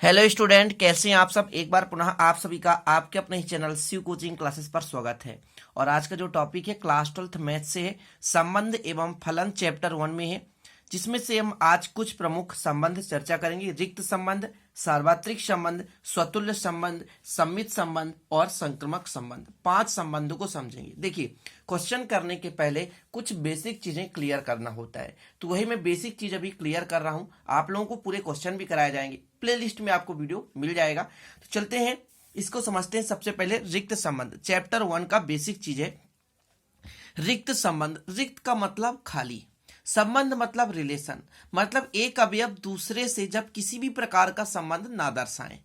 Hello student, कैसे हैं आप सब। एक बार पुनः आप सभी का आपके अपने ही चैनल शिव कोचिंग क्लासेस पर स्वागत है। और आज का जो टॉपिक है क्लास 12th मैथ से है, संबंध एवं फलन चैप्टर 1 में है, जिसमें से हम आज कुछ प्रमुख संबंध चर्चा करेंगे। रिक्त संबंध, सार्वत्रिक संबंध, स्वतुल्य संबंध, सम्मित संबंध और संक्रमक संबंध। 5 संबंधों को समझेंगे। देखिए, क्वेश्चन करने के पहले कुछ बेसिक चीजें क्लियर करना होता है, तो वही मैं बेसिक चीज अभी क्लियर कर रहा हूं। आप लोगों को पूरे क्वेश्चन भी कराए जाएंगे, प्लेलिस्ट में आपको वीडियो मिल जाएगा। तो चलते हैं, इसको समझते हैं। सबसे पहले रिक्त संबंध, चैप्टर 1 का बेसिक चीज है रिक्त संबंध। रिक्त का मतलब खाली, संबंध मतलब रिलेशन, मतलब एक अवयव दूसरे से जब किसी भी प्रकार का संबंध ना दर्शाए,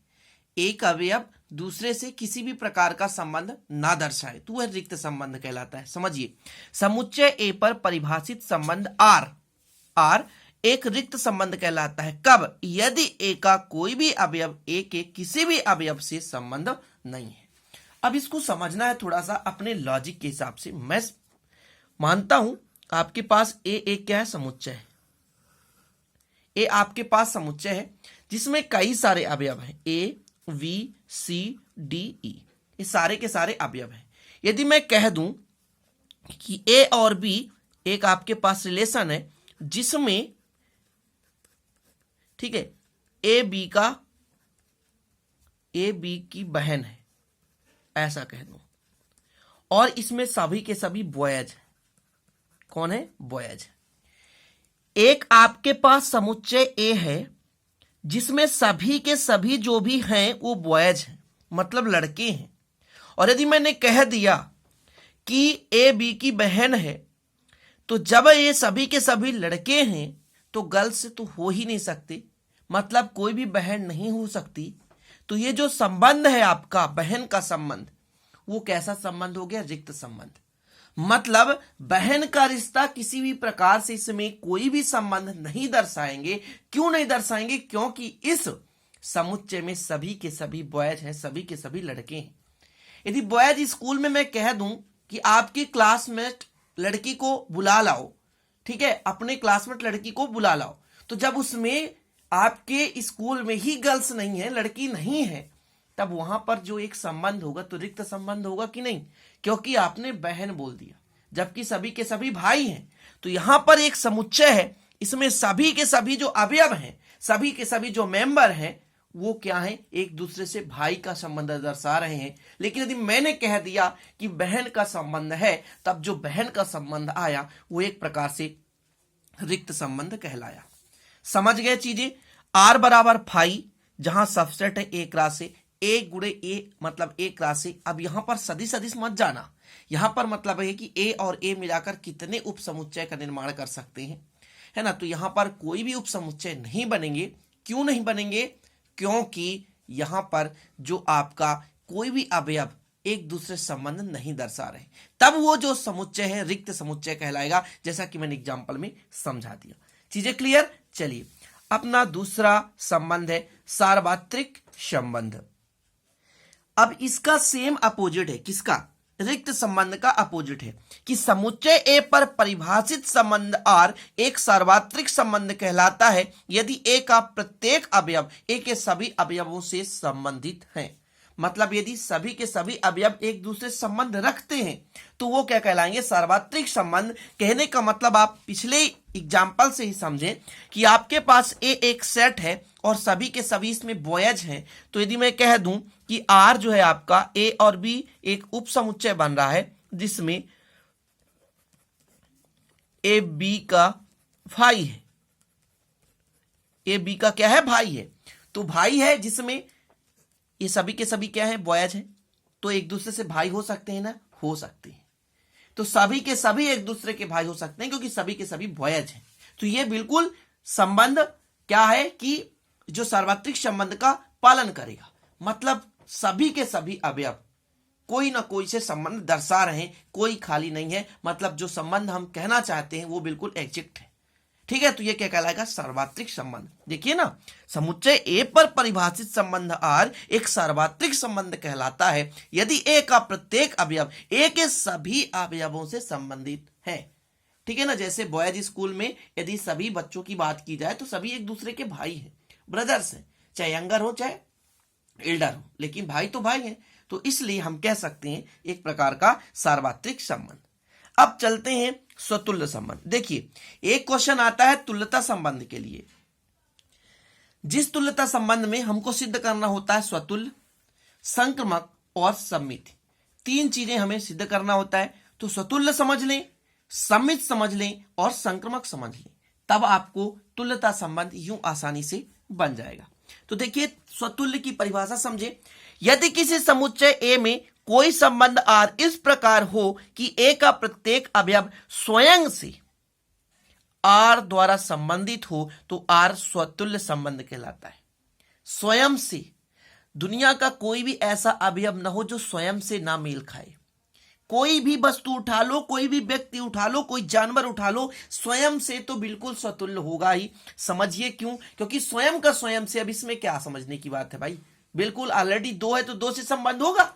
एक अवयव दूसरे से किसी भी प्रकार का संबंध ना दर्शाए तो वह रिक्त संबंध कहलाता है। समझिए, समुच्चय ए पर परिभाषित संबंध आर एक रिक्त संबंध कहलाता है। कब? यदि ए का कोई भी अवयव ए के किसी भी अवयव से संबंध नहीं है। अब इसको समझना है थोड़ा सा अपने लॉजिक के हिसाब से। मैं मानता हूं आपके पास ए क्या है? समुच्चय है। ए आपके पास समुच्चय है जिसमें कई सारे अवयव हैं, A V C D E, ये सारे के सारे अवयव हैं। यदि मैं कह दूं कि ए और बी एक आपके पास रिलेशन है जिसमें, ठीक है, ए बी की बहन है, ऐसा कह दूं, और इसमें सभी के सभी बॉयज। कौन है? बॉयज। एक आपके पास समुच्चय ए है जिसमें सभी के सभी जो भी हैं वो बॉयज हैं, मतलब लड़के हैं। और यदि मैंने कह दिया कि ए बी की बहन है, तो जब ये सभी के सभी लड़के हैं तो गर्ल्स तो हो ही नहीं सकती, मतलब कोई भी बहन नहीं हो सकती। तो ये जो संबंध है आपका बहन का संबंध, वो कैसा संबंध हो गया? रिक्त संबंध। मतलब बहन का रिश्ता किसी भी प्रकार से इसमें कोई भी संबंध नहीं दर्शाएंगे। क्यों नहीं दर्शाएंगे? क्योंकि इस समुच्चय में सभी के सभी बॉयज हैं, सभी के सभी लड़के हैं। यदि बॉयज स्कूल में मैं कह दूं कि आपकी क्लासमेट लड़की को बुला लाओ, ठीक है, अपने क्लासमेट लड़की को बुला लाओ, तो जब उसमें आपके स्कूल में ही गर्ल्स नहीं है, लड़की नहीं है, तब वहां पर जो एक संबंध होगा तो रिक्त संबंध होगा कि नहीं? क्योंकि आपने बहन बोल दिया, जबकि सभी के सभी भाई हैं। तो यहां पर एक समुच्चय है, इसमें सभी के सभी जो अवयव हैं, सभी के सभी जो मेंबर हैं, वो क्या है? एक दूसरे से भाई का संबंध दर्शा रहे हैं। लेकिन यदि मैंने कह दिया कि बहन का संबंध है, तब जो बहन का संबंध आया वो एक प्रकार से रिक्त संबंध कहलाया। समझ गए चीजें? आर बराबर फाई, जहां सबसेट है एक राशि, ए गुणे ए मतलब एक राशि। अब यहां पर सदिश सदिश मत जाना, यहां पर मतलब है कि ए और ए मिलाकर कितने उप समुच्चय का निर्माण कर सकते हैं, है ना। तो यहां पर कोई भी उप समुच्चय नहीं बनेंगे। क्यों नहीं बनेंगे? क्योंकि यहां पर जो आपका कोई भी अवयव एक दूसरे संबंध नहीं दर्शा रहे, तब वो जो समुच्चय है रिक्त समुच्चय कहलाएगा, जैसा कि मैंने एग्जाम्पल में समझा दिया। चीजें क्लियर? चलिए, अपना दूसरा संबंध है सार्वत्रिक संबंध। अब इसका सेम अपोजिट है। किसका? रिक्त संबंध का अपोजिट है कि समुच्चय ए पर परिभाषित संबंध आर एक सार्वत्रिक संबंध कहलाता है यदि ए का प्रत्येक अवयव ए के सभी अवयवों से संबंधित है। मतलब यदि सभी के सभी अवयव एक दूसरे से संबंध रखते हैं तो वो क्या कहलाएंगे? सार्वत्रिक संबंध। कहने का मतलब आप पिछले एग्जाम्पल से ही समझें कि आपके पास ए एक सेट है और सभी के सभी इसमें बॉयज हैं। तो यदि मैं कह दूं कि आर जो है आपका ए और बी एक उप समुच्चय बन रहा है जिसमें ए बी का भाई है, ए बी का क्या है? भाई है। तो भाई है जिसमें ये सभी के सभी क्या है? बॉयज हैं। तो एक दूसरे से भाई हो सकते हैं ना? हो सकते हैं। तो सभी के सभी एक दूसरे के भाई हो सकते हैं क्योंकि सभी के सभी बॉयज हैं। तो ये बिल्कुल संबंध क्या है कि जो सार्वत्रिक संबंध का पालन करेगा। मतलब सभी के सभी अवयव कोई ना कोई से संबंध दर्शा रहे हैं, कोई खाली नहीं है। मतलब जो संबंध हम कहना चाहते हैं वो बिल्कुल एग्जैक्ट है। ठीक है, तो ये क्या कहलाएगा? सार्वत्रिक संबंध। देखिए ना, समुच्चय ए पर परिभाषित संबंध आर एक सार्वत्रिक संबंध कहलाता है यदि ए का प्रत्येक अवयव ए के सभी अवयवों से संबंधित है। ठीक है ना। जैसे बॉयज स्कूल में यदि सभी बच्चों की बात की जाए तो सभी एक दूसरे के भाई हैं, ब्रदर्स हैं। चाहे यंगर हो चाहे एल्डर हो, लेकिन भाई तो भाई है, तो इसलिए हम कह सकते हैं एक प्रकार का सार्वत्रिक संबंध। अब चलते हैं स्वतुल्य संबंध। देखिए एक क्वेश्चन आता है तुल्यता संबंध के लिए, जिस तुल्यता संबंध में हमको सिद्ध करना होता है स्वतुल्य, संक्रमक और सम्मित, तीन चीजें हमें सिद्ध करना होता है। तो स्वतुल्य समझ लें, सम्मित समझ लें और संक्रमक समझ लें, तब आपको तुल्यता संबंध यूं आसानी से बन जाएगा। तो देखिए स्वतुल्य की परिभाषा समझे। यदि किसी समुच्चय ए में कोई संबंध आर इस प्रकार हो कि ए का प्रत्येक अवयव स्वयं से आर द्वारा संबंधित हो तो आर स्वतुल्य संबंध कहलाता है। स्वयं से, दुनिया का कोई भी ऐसा अवयव न हो जो स्वयं से ना मेल खाए। कोई भी वस्तु उठा लो, कोई भी व्यक्ति उठा लो, कोई जानवर उठा लो, स्वयं से तो बिल्कुल स्वतुल्य होगा ही। समझिए क्यों? क्योंकि स्वयं का स्वयं से, अब इसमें क्या समझने की बात है भाई, बिल्कुल ऑलरेडी दो है तो दो से संबंध होगा,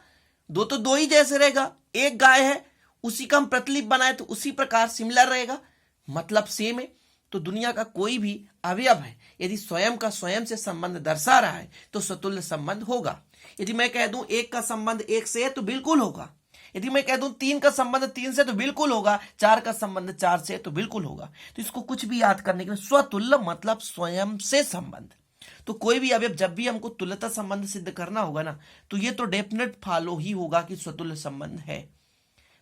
दो तो दो ही जैसे रहेगा। एक गाय है, उसी का हम प्रतिलिपि बनाए तो उसी प्रकार सिमिलर रहेगा, मतलब सेम है। तो दुनिया का कोई भी अवयव है यदि स्वयं का स्वयं से संबंध दर्शा रहा है तो स्वतुल्य संबंध होगा। यदि मैं कह दूं एक का संबंध एक से है तो बिल्कुल होगा। यदि मैं कह दूं तीन का संबंध तीन से तो बिल्कुल होगा, चार का संबंध चार से तो बिल्कुल होगा। तो इसको कुछ भी याद करने के लिए, स्वतुल्य मतलब स्वयं से संबंध। तो कोई भी अवयव जब भी हमको तुल्यता संबंध सिद्ध करना होगा ना, तो ये तो डेफिनेट फॉलो ही होगा कि स्वतुल्य संबंध है,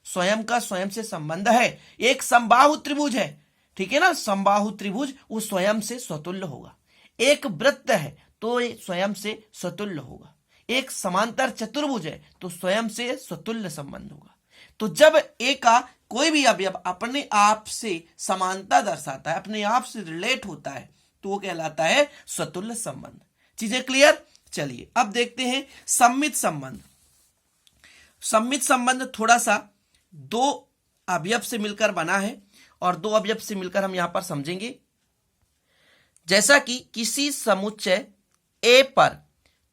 स्वयं का स्वयं से संबंध है। एक समबाहु त्रिभुज है, ठीक है ना, समबाहु त्रिभुज वो स्वयं से स्वतुल्य होगा। एक वृत्त है तो ये स्वयं से स्वतुल्य होगा। एक समांतर चतुर्भुज है तो स्वयं से स्वतुल्य संबंध होगा। तो जब ए का कोई भी अवयव अपने आप से समानता दर्शाता है, अपने आप से रिलेट होता है, तो वो कहलाता है स्वतुल्य संबंध। चीजें क्लियर? चलिए अब देखते हैं सम्मित संबंध। सम्मित संबंध थोड़ा सा दो अवयव से मिलकर बना है और दो अवयव से मिलकर हम यहां पर समझेंगे। जैसा कि किसी समुच्चय ए पर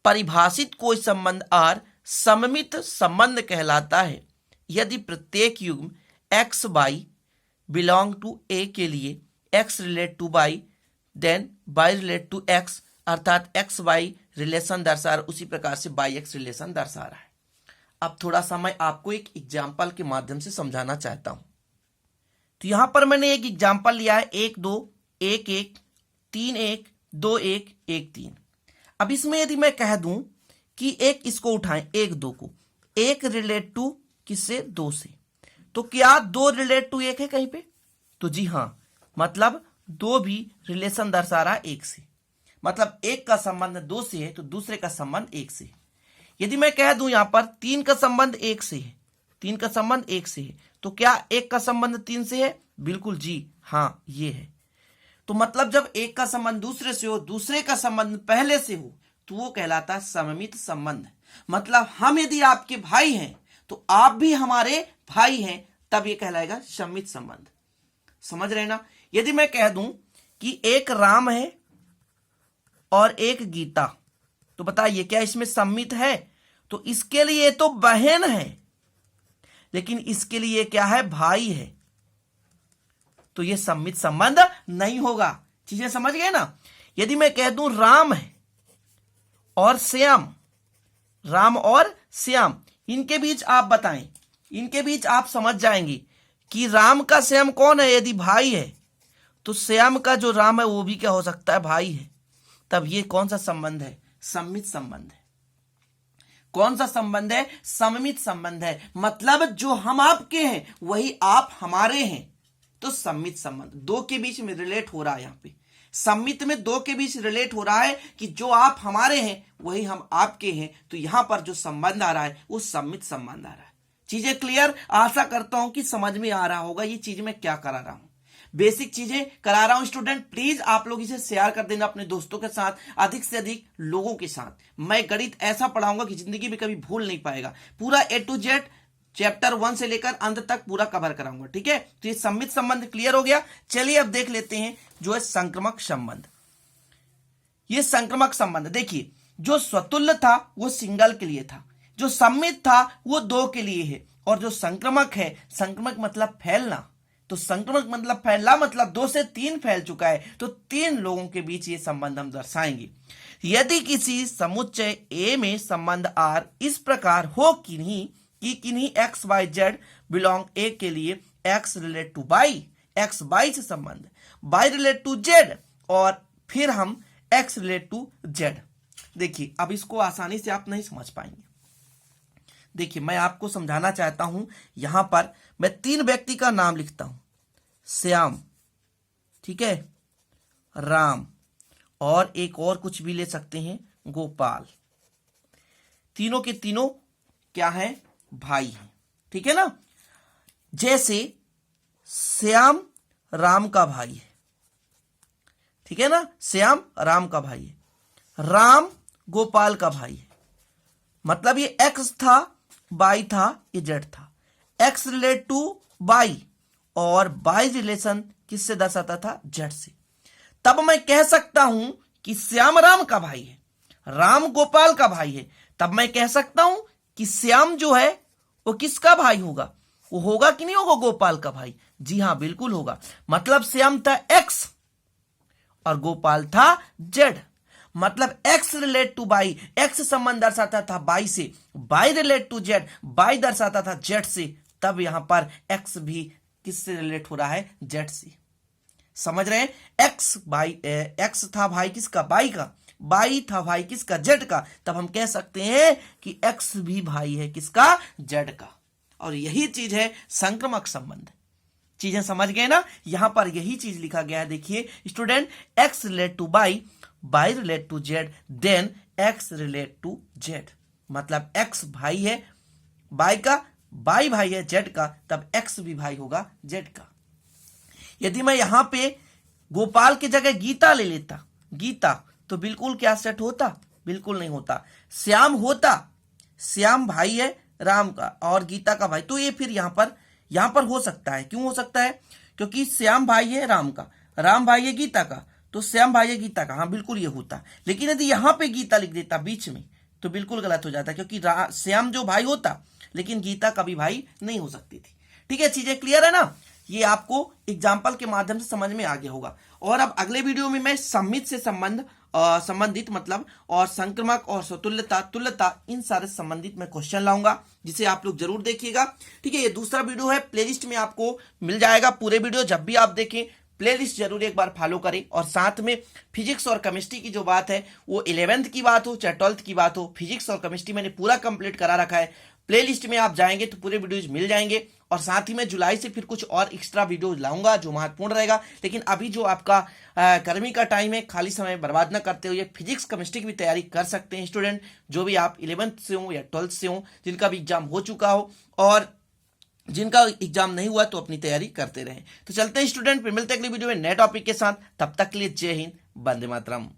परिभाषित कोई संबंध आर सममित संबंध कहलाता है यदि प्रत्येक युग्म X Y belong to A के लिए X relate to Y then Y relate to X, अर्थात एक्स वाई रिलेशन दर्शा रहा, उसी प्रकार से वाई एक्स रिलेशन दर्शा रहा है। अब थोड़ा सा मैं आपको एक एग्जाम्पल के माध्यम से समझाना चाहता हूं। तो यहां पर मैंने एक एग्जाम्पल लिया है, 1 2 1 1 3 1 2 1 1 3। अब इसमें यदि मैं कह दूं कि एक इसको उठाएं, 1 2 को, एक रिलेट टू किससे? 2 से, तो क्या 2 रिलेट टू 1 है कहीं पे? तो जी हां, मतलब 2 भी रिलेशन दर्शा रहा 1 से, मतलब एक का संबंध 2 से है तो दूसरे का संबंध 1 से है। यदि मैं कह दूं यहां पर 3 का संबंध 1 से है, 3 का संबंध 1 से है, तो क्या 1 का संबंध 3 से है? बिल्कुल जी हां, ये है। तो मतलब जब एक का संबंध दूसरे से हो, दूसरे का संबंध पहले से हो, तो वो कहलाता है सममित संबंध। मतलब हम यदि आपके भाई हैं तो आप भी हमारे भाई हैं, तब ये कहलाएगा सम्मित संबंध। समझ रहे ना? यदि मैं कह दूं कि एक राम है और एक गीता, तो बताइए क्या इसमें सम्मित है? तो इसके लिए तो बहन है, लेकिन इसके लिए क्या है? भाई है, तो ये सम्मित संबंध नहीं होगा। चीजें समझ गए ना? यदि मैं कह दूं राम है और श्याम, राम और श्याम, इनके बीच आप बताएं, इनके बीच आप समझ जाएंगे कि राम का श्याम कौन है? यदि भाई है तो श्याम का जो राम है वो भी क्या हो सकता है? भाई है। तब ये कौन सा संबंध है? सम्मित संबंध है। कौन सा संबंध है? सममित संबंध है। मतलब जो हम आपके हैं वही आप हमारे हैं, तो सम्मित संबंध। दो के बीच में रिलेट हो रहा है। यहां पे सम्मित में दो के बीच रिलेट हो रहा है कि जो आप हमारे हैं वही हम आपके हैं, तो यहां पर जो संबंध आ रहा है वो सम्मित संबंध आ रहा है। चीजें क्लियर? आशा करता हूं कि समझ में आ रहा होगा ये चीज मैं क्या करा रहा हूं। बेसिक चीजें करा रहा हूं स्टूडेंट, प्लीज आप लोग इसे शेयर कर देना अपने दोस्तों के साथ, अधिक से अधिक लोगों के साथ। मैं गणित ऐसा पढ़ाऊंगा कि जिंदगी में कभी भूल नहीं पाएगा। पूरा A to Z चैप्टर 1 से लेकर अंत तक पूरा कवर कराऊंगा, ठीक है? तो ये सम्मित संबंध क्लियर हो गया। चलिए अब देख लेते हैं जो है संक्रमक संबंध। ये संक्रमक संबंध देखिए, जो स्वतुल्य था वो सिंगल के लिए था, जो सम्मित था वो दो के लिए है, और जो संक्रमक है, संक्रमक मतलब फैलना, तो संक्रमक मतलब फैलना, मतलब 2 से 3 फैल चुका है, तो 3 लोगों के बीच ये संबंध हम दर्शाएंगे। यदि किसी समुच्चय ए में संबंध आर इस प्रकार हो किन्हीं X Y Z belong A के लिए X relate to Y, X Y से संबंध, वाई रिलेट टू जेड और फिर हम एक्स रिलेट टू जेड। देखिए अब इसको आसानी से आप नहीं समझ पाएंगे। देखिए मैं आपको समझाना चाहता हूं। यहां पर मैं 3 व्यक्ति का नाम लिखता हूं, श्याम, ठीक है, राम और एक और कुछ भी ले सकते हैं, गोपाल। तीनों के तीनों क्या है? भाई हैं, ठीक है ना। जैसे श्याम राम का भाई है, ठीक है ना, श्याम राम का भाई है, राम गोपाल का भाई है। मतलब ये एक्स था, वाई था, ये जेड था। एक्स रिलेट टू वाई और वाई रिलेशन किससे दर्शाता था? जेड से। तब मैं कह सकता हूं कि श्याम राम का भाई है, राम गोपाल का भाई है। तब मैं कह सकता हूं कि श्याम जो है वो किसका भाई होगा? वो होगा कि नहीं होगा गोपाल का भाई? जी हां, बिल्कुल होगा। मतलब श्याम था एक्स और गोपाल था जेड। मतलब X relate to Y, X संबंध दर्शाता था वाई से, Y relate to Z, Y दर्शाता था जेड से। तब यहां पर एक्स भी किससे रिलेट हो रहा है? जेड से। समझ रहे हैं? एक्स था भाई किसका? वाई का। वाई था भाई किसका? जेड का। तब हम कह सकते हैं कि एक्स भी भाई है किसका? जेड का। और यही चीज है संक्रमक संबंध। चीजें समझ गए ना? यहां पर यही चीज लिखा गया है। देखिए student, X relate to Y, Y relate to Z, then X relate to Z. मतलब एक्स भाई है वाई का, वाई भाई है जेड का, तब एक्स भी भाई होगा जेड का। यदि मैं यहां पे गोपाल की जगह गीता ले लेता, गीता, तो बिल्कुल क्या सेट होता? बिल्कुल नहीं होता। श्याम होता, श्याम भाई है राम का और गीता का भाई, तो ये फिर यहां पर हो सकता है। क्यों हो सकता है? क्योंकि श्याम भाई है राम का, राम भाई है गीता का, तो श्याम भाई है गीता का। हाँ बिल्कुल ये होता। लेकिन यदि यहां पे गीता लिख देता बीच में तो बिल्कुल गलत हो जाता, क्योंकि श्याम जो भाई होता लेकिन गीता कभी भाई नहीं हो सकती थी। ठीक है, चीजें क्लियर है ना? ये आपको एग्जाम्पल के माध्यम से समझ में आ गया होगा। और अब अगले वीडियो में मैं सम्मित से संबंधित मतलब और संक्रमक और स्वतुल्यता, तुल्यता, इन सारे संबंधित मैं क्वेश्चन लाऊंगा, जिसे आप लोग जरूर देखिएगा। ठीक है, ये दूसरा वीडियो है, प्लेलिस्ट में आपको मिल जाएगा पूरे वीडियो। जब भी आप देखें प्लेलिस्ट जरूर एक बार फॉलो करें। और साथ में फिजिक्स और केमिस्ट्री की जो बात है, वो 11th की बात हो चाहे 12th की बात हो, फिजिक्स और केमिस्ट्री मैंने पूरा कंप्लीट करा रखा है। प्लेलिस्ट में आप जाएंगे तो पूरे वीडियोज मिल जाएंगे। और साथ ही मैं जुलाई से फिर कुछ और एक्स्ट्रा वीडियो लाऊंगा जो महत्वपूर्ण रहेगा। लेकिन अभी जो आपका गर्मी का टाइम है, खाली समय बर्बाद न करते हुए फिजिक्स केमिस्ट्री की भी तैयारी कर सकते हैं स्टूडेंट, जो भी आप 11th से हो या 12th से हो, जिनका भी एग्जाम हो चुका हो और जिनका एग्जाम नहीं हुआ तो अपनी तैयारी करते रहें। तो चलते हैं स्टूडेंट, फिर मिलते हैं अगली वीडियो में नए टॉपिक के साथ। तब तक के लिए जय हिंद, वंदे मातरम।